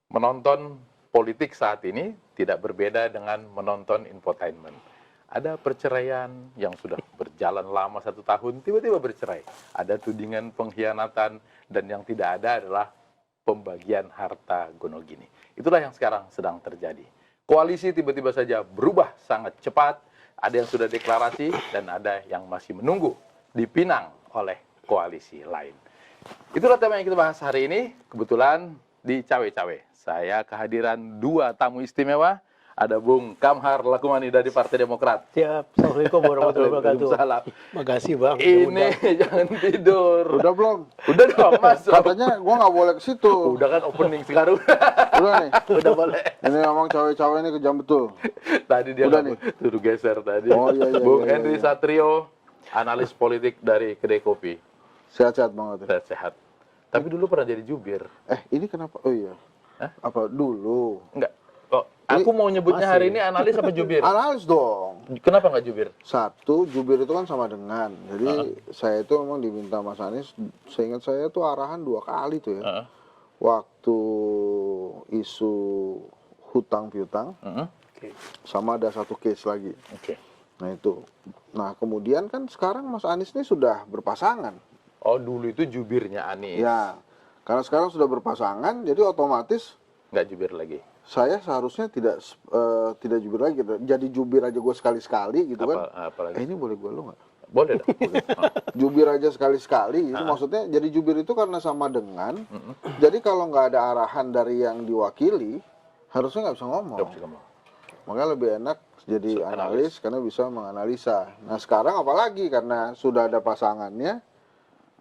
Menonton politik saat ini tidak berbeda dengan menonton infotainment. Ada perceraian yang sudah berjalan lama 1 tahun, tiba-tiba bercerai. Ada tudingan pengkhianatan, dan yang tidak ada adalah pembagian harta gonogini. Itulah yang sekarang sedang terjadi. Koalisi tiba-tiba saja berubah sangat cepat, ada yang sudah deklarasi, dan ada yang masih menunggu dipinang oleh koalisi lain. Itulah tema yang kita bahas hari ini, kebetulan di Cawe-Cawe. Saya kehadiran 2 tamu istimewa, ada Bung Kamhar Lakumani dari Partai Demokrat. Siap. Assalamualaikum warahmatullahi wabarakatuh. Waalaikumsalam. Makasih Bang. Ini jangan tidur. Udah belum? Udah dong, masuk. Katanya gua nggak boleh ke situ. Udah kan opening sekarang. Udah nih. Udah boleh. Ini ngomong cawe-cawe ini kejam betul. Tadi dia Udah ngomong, suruh geser tadi. Oh, iya, Bung iya, Henry iya. Satrio, analis politik dari Kedai Kopi. Sehat-sehat banget. Sehat. Tapi dulu pernah jadi jubir. Ini kenapa? Oh iya. Hah? Apa dulu? Enggak. Oh, aku mau nyebutnya hari ini analis apa jubir? Analis dong. Kenapa nggak jubir? Satu, jubir itu kan sama dengan. Jadi saya itu memang diminta Mas Anies, seingat saya tuh arahan 2 kali tuh ya. Waktu isu hutang piutang, sama ada 1 case lagi. Oke. Nah itu. Nah kemudian kan sekarang Mas Anies ini sudah berpasangan. Oh, dulu itu jubirnya Anies. Ya, karena sekarang sudah berpasangan, jadi otomatis Nggak jubir lagi. saya seharusnya tidak jubir lagi. Jadi jubir aja gue sekali-sekali gitu kan. Apalagi? Ini boleh gue lo nggak? Boleh dong. Boleh. Jubir aja sekali-sekali. Itu maksudnya jadi jubir itu karena sama dengan. Jadi kalau nggak ada arahan dari yang diwakili, harusnya nggak bisa ngomong. Nggak bisa ngomong. Makanya lebih enak jadi analis karena bisa menganalisa. Nah sekarang apalagi karena sudah ada pasangannya,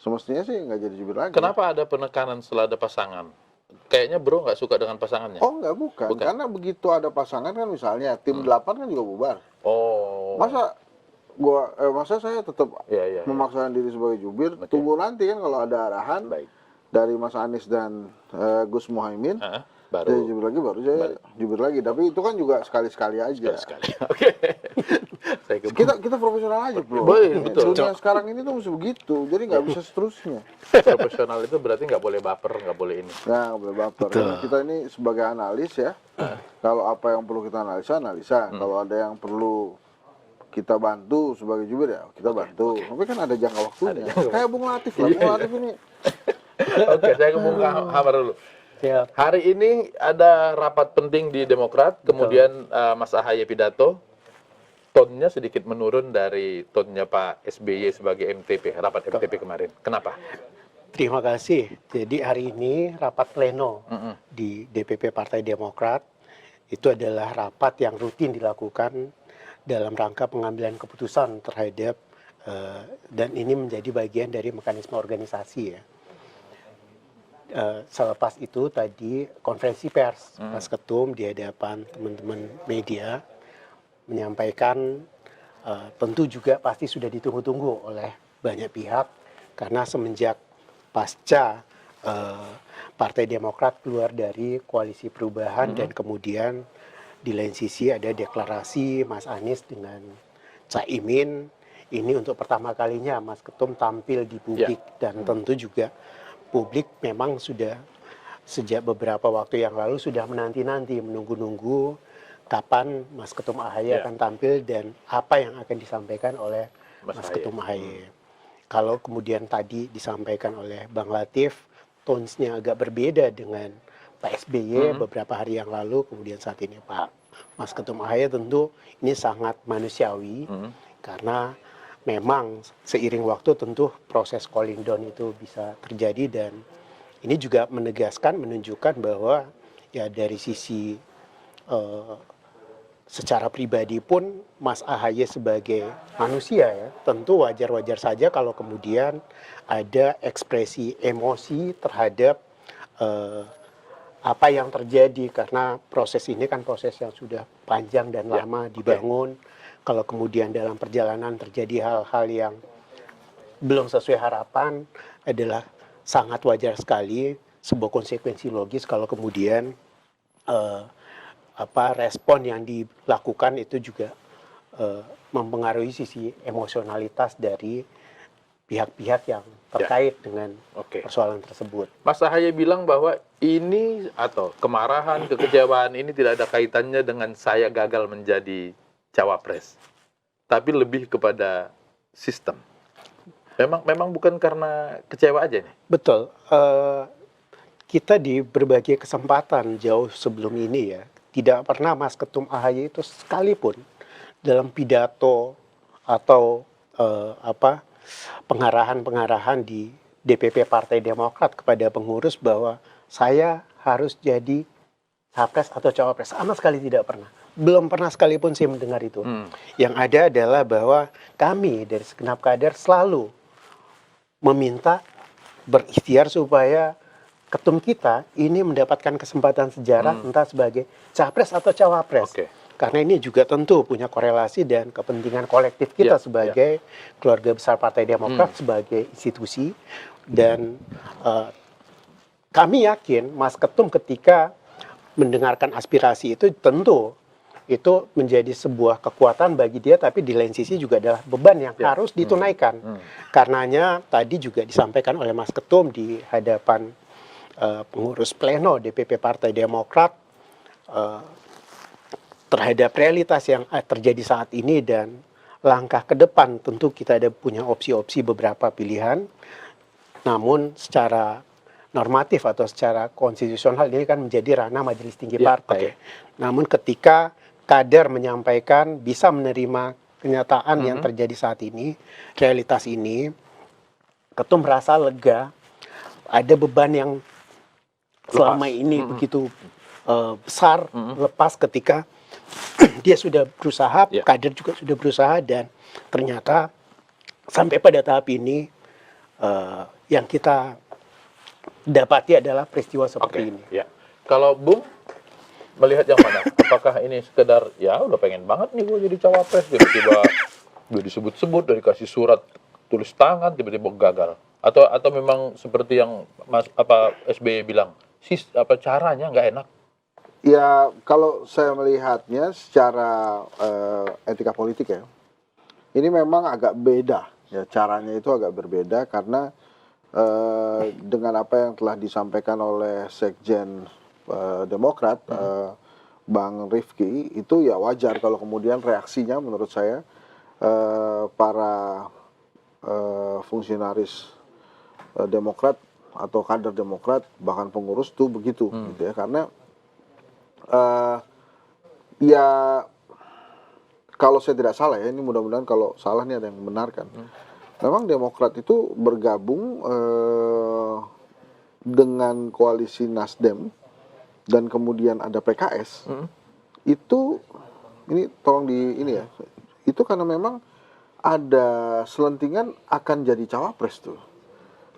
semestinya sih nggak jadi jubir lagi. Kenapa ada penekanan setelah ada pasangan? Kayaknya bro nggak suka dengan pasangannya. Oh enggak, bukan. Karena begitu ada pasangan kan misalnya tim 8 kan juga bubar. Oh. Masa saya tetap memaksakan diri sebagai jubir. Tunggu nanti kan kalau ada arahan dari Mas Anies dan Gus Muhaimin. Saya jubir lagi, baru saya jubir lagi. Tapi itu kan juga sekali-sekali aja. Sekali. Oke. Kita profesional aja bro. Betul. Dunia sekarang ini tuh mesti begitu. Jadi nggak bisa seterusnya. Profesional itu berarti nggak boleh baper, nggak boleh ini. Nah, nggak boleh baper. Karena kita ini sebagai analis ya. Kalau apa yang perlu kita analisa. Kalau ada yang perlu kita bantu sebagai jubir ya kita bantu. Tapi kan ada jangka waktunya. Kayak Bung Latif lah. Bung Latif ini. Oke, saya ke Bung Kamhar dulu. Siap. Hari ini ada rapat penting di Demokrat, kemudian Mas Ahaye pidato, tonnya sedikit menurun dari tonnya Pak SBY sebagai MTP, rapat MTP kemarin. Kenapa? Terima kasih. Jadi hari ini rapat pleno di DPP Partai Demokrat itu adalah rapat yang rutin dilakukan dalam rangka pengambilan keputusan terhadap dan ini menjadi bagian dari mekanisme organisasi ya. Selepas itu tadi konferensi pers Mas Ketum di hadapan teman-teman media menyampaikan tentu juga pasti sudah ditunggu-tunggu oleh banyak pihak karena semenjak pasca Partai Demokrat keluar dari koalisi perubahan dan kemudian di lain sisi ada deklarasi Mas Anies dengan Caimin, ini untuk pertama kalinya Mas Ketum tampil di publik dan tentu juga publik memang sudah sejak beberapa waktu yang lalu sudah menanti-nanti, menunggu-nunggu kapan Mas Ketum Ahaye akan tampil dan apa yang akan disampaikan oleh Mas Ketum Ahaye. Kalau kemudian tadi disampaikan oleh Bang Latif, tones-nya agak berbeda dengan Pak SBY beberapa hari yang lalu, kemudian saat ini Pak Mas Ketum Ahaye tentu ini sangat manusiawi karena memang seiring waktu tentu proses cooling down itu bisa terjadi dan ini juga menegaskan, menunjukkan bahwa ya dari sisi secara pribadi pun Mas Ahaye sebagai manusia ya tentu wajar-wajar saja kalau kemudian ada ekspresi emosi terhadap apa yang terjadi karena proses ini kan proses yang sudah panjang dan lama dibangun. Kalau kemudian dalam perjalanan terjadi hal-hal yang belum sesuai harapan adalah sangat wajar sekali sebuah konsekuensi logis kalau kemudian respon yang dilakukan itu juga mempengaruhi sisi emosionalitas dari pihak-pihak yang terkait dengan Oke. persoalan tersebut. Mas Ahaye bilang bahwa ini atau kemarahan, kekecewaan ini tidak ada kaitannya dengan saya gagal menjadi cawapres, tapi lebih kepada sistem. Memang bukan karena kecewa aja nih. Betul. Kita di berbagai kesempatan jauh sebelum ini ya, tidak pernah Mas Ketum AHY itu sekalipun dalam pidato atau pengarahan-pengarahan di DPP Partai Demokrat kepada pengurus bahwa saya harus jadi capres atau cawapres, sama sekali tidak pernah. Belum pernah sekalipun saya mendengar itu. Yang ada adalah bahwa kami dari segenap kader selalu meminta berikhtiar supaya ketum kita ini mendapatkan kesempatan sejarah entah sebagai capres atau cawapres. Oke. Karena ini juga tentu punya korelasi dan kepentingan kolektif kita sebagai keluarga besar Partai Demokrat, sebagai institusi. Dan kami yakin Mas Ketum ketika mendengarkan aspirasi itu tentu itu menjadi sebuah kekuatan bagi dia, tapi di lain sisi juga adalah beban yang harus ditunaikan. Karenanya tadi juga disampaikan oleh Mas Ketum di hadapan pengurus pleno DPP Partai Demokrat terhadap realitas yang terjadi saat ini dan langkah ke depan. Tentu kita ada punya opsi-opsi beberapa pilihan, namun secara normatif atau secara konstitusional ini kan menjadi ranah Majelis Tinggi Partai. Namun ketika kader menyampaikan bisa menerima kenyataan yang terjadi saat ini, realitas ini, Ketum merasa lega, ada beban yang selama ini begitu besar lepas ketika dia sudah berusaha, kader juga sudah berusaha, dan ternyata sampai pada tahap ini yang kita dapati adalah peristiwa seperti ini. Ya. Kalau Bung melihat yang mana? Apakah ini sekedar ya udah pengen banget nih gue jadi cawapres, tiba-tiba udah disebut-sebut, udah dikasih surat tulis tangan, tiba-tiba gagal? Atau memang seperti yang SBY bilang, caranya nggak enak? Ya, kalau saya melihatnya secara etika politik ya, ini memang agak beda. Ya, caranya itu agak berbeda karena dengan apa yang telah disampaikan oleh Sekjen Demokrat, Bang Rifki, itu ya wajar kalau kemudian reaksinya menurut saya para fungsionaris Demokrat atau kader Demokrat bahkan pengurus tuh begitu gitu ya, karena ya kalau saya tidak salah ya, ini mudah-mudahan kalau salah nih ada yang membenarkan, memang Demokrat itu bergabung dengan koalisi Nasdem dan kemudian ada PKS, itu ini tolong ini ya, itu karena memang ada selentingan akan jadi cawapres tuh.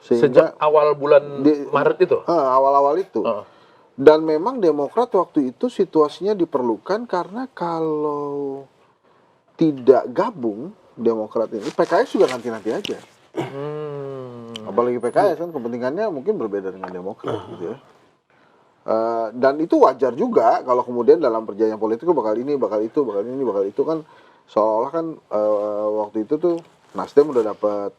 Sejak awal bulan Maret itu? Awal-awal itu. Dan memang Demokrat waktu itu situasinya diperlukan karena kalau tidak gabung Demokrat ini, PKS juga nanti-nanti aja. Apalagi PKS kan kepentingannya mungkin berbeda dengan Demokrat gitu ya. Dan itu wajar juga kalau kemudian dalam perjanjian politik itu bakal ini, bakal itu, bakal ini, bakal itu kan seolah-olah kan waktu itu tuh Nasdem udah dapat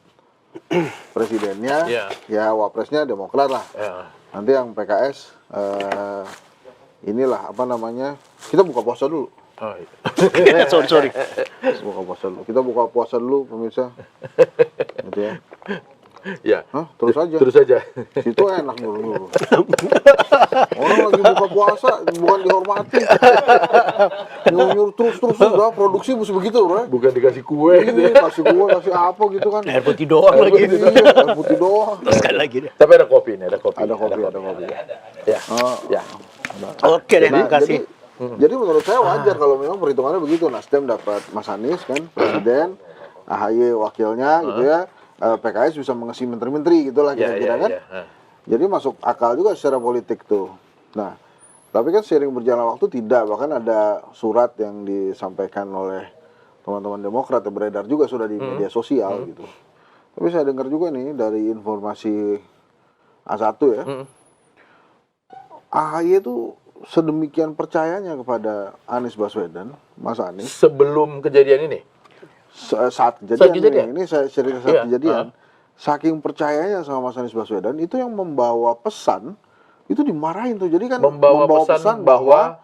presidennya, ya wapresnya Demokrat lah. Nanti yang PKS inilah apa namanya, kita buka puasa dulu. sorry. Buka puasa dulu. Kita buka puasa dulu pemirsa. Gitu ya. Ya. Terus aja. Terus aja. Itu enak dulu. Orang lagi buka puasa bukan dihormati. Nyuruh terus udah produksi mesti begitu, bro. Bukan dikasih kue gitu ya. Kasih kue, kasih apa gitu kan. Air putih doang lagi. Air putih doang. Terus sekali lagi deh. Tapi ada kopi nih, ada kopi. Ada kopi. Ya. Ya. Oke deh, terima kasih. Jadi menurut saya wajar kalau memang perhitungannya begitu. Nasdem dapat Mas Anies kan, presiden, AHY wakilnya gitu ya. PKS bisa mengisi menteri-menteri gitulah kira-kira kan. Jadi masuk akal juga secara politik tuh. Nah, tapi kan seiring berjalan waktu tidak, bahkan ada surat yang disampaikan oleh teman-teman Demokrat yang beredar juga sudah di media sosial gitu. Tapi saya dengar juga nih dari informasi A1 ya. AHY itu sedemikian percayanya kepada Anies Baswedan, Mas Anies. Sebelum kejadian ini? Saat kejadian. Ini saya cerita saat kejadian. saking percayanya sama Mas Anies Baswedan itu yang membawa pesan itu dimarahin tuh. Jadi kan Membawa pesan bahwa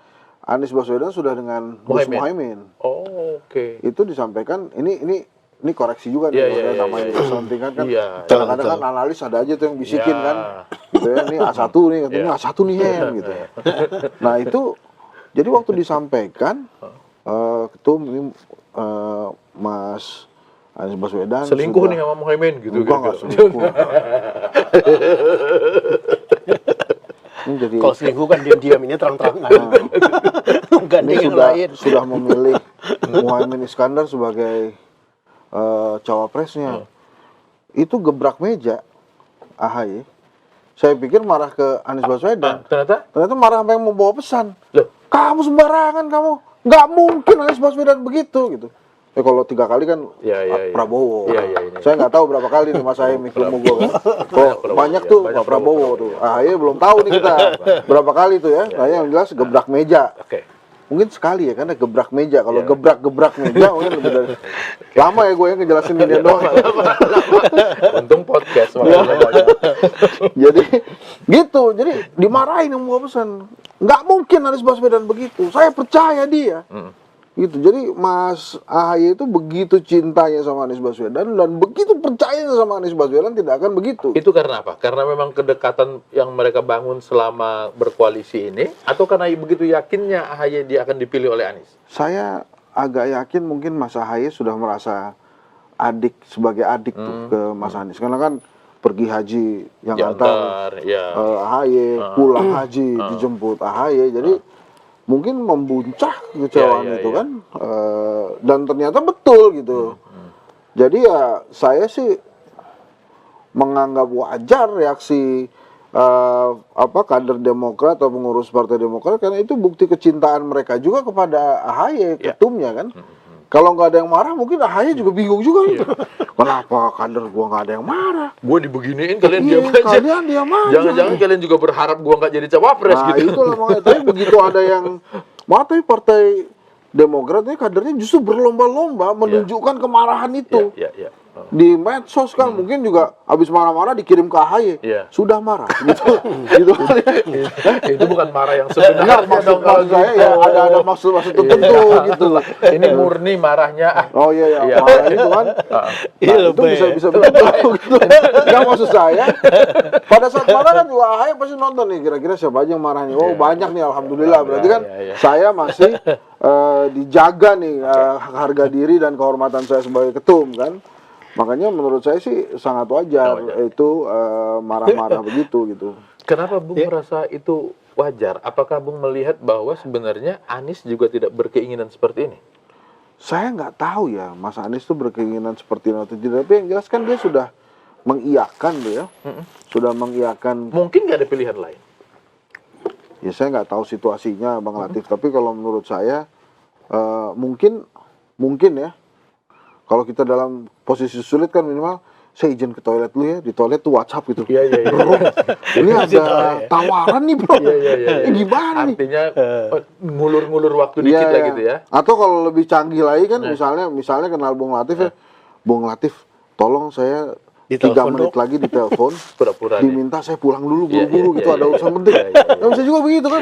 Anies Baswedan sudah dengan Gus Muhaimin. Oh, oke. Itu disampaikan ini koreksi juga nih, Iya, namanya juga selentingan kan. Iya. Kadang-kadang kan analis ada aja tuh yang bisikin kan. Gitu ya, ini A1 nih, katanya A1 nih Hen gitu. Nah, itu jadi waktu disampaikan ketum ini Mas Anies Baswedan Selingkuh nih sama Muhaimin gitu. Enggak selingkuh. Ini jadi Kalau selingkuh kan diam-diam, ini terang-terangan. Gandeng yang lain. sudah memilih Muhaimin Iskandar sebagai cawapresnya. Itu gebrak meja AHY. Saya pikir marah ke Anies Baswedan. Ternyata marah sampai membawa pesan. Loh. Kamu sembarangan kamu. Nggak mungkin Anies Baswedan begitu gitu. Kalau 3 kali kan Prabowo. Saya nggak tahu berapa kali nih Mas Ahy ilmu gue kan. Banyak tuh Pak Prabowo tuh. AHY belum tahu nih kita berapa kali tuh ya. Nah yang jelas gebrak meja. Mungkin sekali ya karena gebrak meja. Kalau gebrak meja mungkin lebih dari lama ya gue yang ngejelasin ini doang. Untung podcast. Jadi gitu. Jadi dimarahin yang mau pesan. Nggak mungkin Anies Baswedan begitu. Saya percaya dia. Gitu. Jadi Mas AHY itu begitu cintanya sama Anies Baswedan dan begitu percayanya sama Anies Baswedan tidak akan begitu. Itu karena apa? Karena memang kedekatan yang mereka bangun selama berkoalisi ini, atau karena begitu yakinnya AHY dia akan dipilih oleh Anies? Saya agak yakin mungkin Mas AHY sudah merasa sebagai adik tuh ke Mas Anies. Karena kan pergi haji yang antar AHY, pulang haji dijemput AHY. Jadi mungkin membuncah kecewaan itu kan, dan ternyata betul gitu. Jadi ya saya sih menganggap wajar reaksi kader Demokrat atau pengurus Partai Demokrat karena itu bukti kecintaan mereka juga kepada AHY ketumnya kan. Kalau nggak ada yang marah mungkin AHY juga bingung juga gitu. Kenapa kader gua nggak ada yang marah? Gua dibeginiin kalian diam aja. Kalian diam aja. Jangan-jangan kalian juga berharap gua nggak jadi cawapres gitu. Nah itulah makanya. Tapi begitu ada yang tapi Partai Demokrat ini kadernya justru berlomba-lomba menunjukkan kemarahan itu. Di medsos kan mungkin juga habis marah-marah dikirim ke AHY. Sudah marah gitu. Gitu kan. Itu bukan marah yang sebenarnya maksud saya ya ada maksud tertentu gitu lah. Ini murni marahnya. Oh iya marah itu kan. Itu bisa betul gitu. Enggak maksud saya. Pada saat marah kan juga AHY pasti nonton nih kira-kira siapa aja yang marahnya. Oh banyak nih alhamdulillah. Berarti kan saya masih dijaga nih harga diri dan kehormatan saya sebagai ketum kan. Makanya menurut saya sih sangat wajar itu marah-marah begitu gitu. Kenapa Bung merasa itu wajar? Apakah Bung melihat bahwa sebenarnya Anies juga tidak berkeinginan seperti ini? Saya nggak tahu ya Mas Anies itu berkeinginan seperti ini atau tidak. Tapi yang jelas kan dia sudah mengiyakan tuh ya. Sudah mengiyakan. Mungkin nggak ada pilihan lain? Ya saya nggak tahu situasinya Bang Latif. Tapi kalau menurut saya mungkin ya. Kalau kita dalam posisi sulit kan minimal saya izin ke toilet dulu ya, di toilet tuh WhatsApp gitu. Iya. Ini ada tawaran nih bro. Gimana nih? Artinya ngulur-ngulur waktu dikit lah gitu ya. Atau kalau lebih canggih lagi kan misalnya kenal Bung Latif ya. Bung Latif, tolong saya 3 menit lagi ditelepon. Pura-pura diminta saya pulang dulu buru-buru gitu ada urusan penting. Nggak bisa juga begitu kan?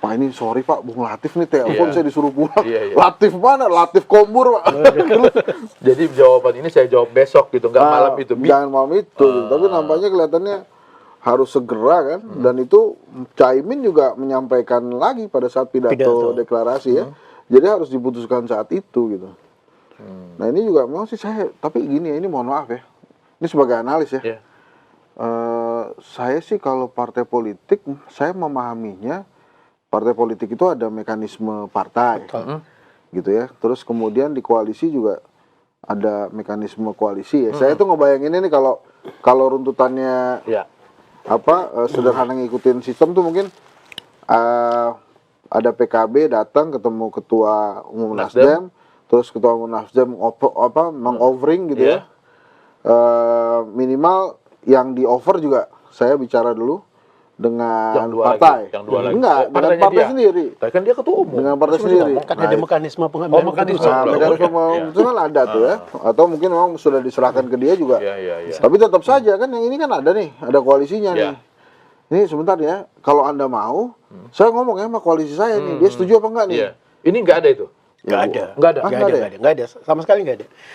Pak ini sorry Pak, Bung Latif nih telepon saya disuruh pulang. Latif mana? Latif Kombur Pak. Jadi jawaban ini saya jawab besok gitu, nggak malam itu. Jangan malam itu, tapi nampaknya kelihatannya harus segera kan. Dan itu Caimin juga menyampaikan lagi pada saat pidato deklarasi ya. Jadi harus diputuskan saat itu gitu. Nah ini juga memang sih tapi gini ya, ini mohon maaf ya. Ini sebagai analis ya. Saya sih kalau partai politik, saya memahaminya partai politik itu ada mekanisme partai, gitu ya. Terus kemudian di koalisi juga ada mekanisme koalisi ya. Saya tuh ngebayangin ini kalau runtutannya sederhana ngikutin sistem tuh mungkin ada PKB datang ketemu ketua umum Nasdem, terus ketua umum Nasdem meng-offering gitu ya. Minimal yang di offer juga saya bicara dulu dengan Yang dua partai. lagi, yang dua lagi. Enggak, Oh, dengan partainya partai dia. sendiri. Tapi kan dia ketua umum. Dengan partai Masih sendiri. ngomong. Kan ada mekanisme pengambilan mekanisme. keputusan. Nah, Betul. mekanisme Iya. pengawasan kan ada tuh ya. Atau mungkin memang sudah diserahkan ke dia juga. Iya. Tapi tetap saja kan yang ini kan ada nih, ada koalisinya Iya. nih. Ini sebentar ya, kalau Anda mau, saya ngomong ya sama koalisi saya nih, dia setuju apa enggak nih? Iya. Ini nggak ada itu. Nggak ada. Nggak ada. Ah, Nggak ada. Sama sekali nggak ada.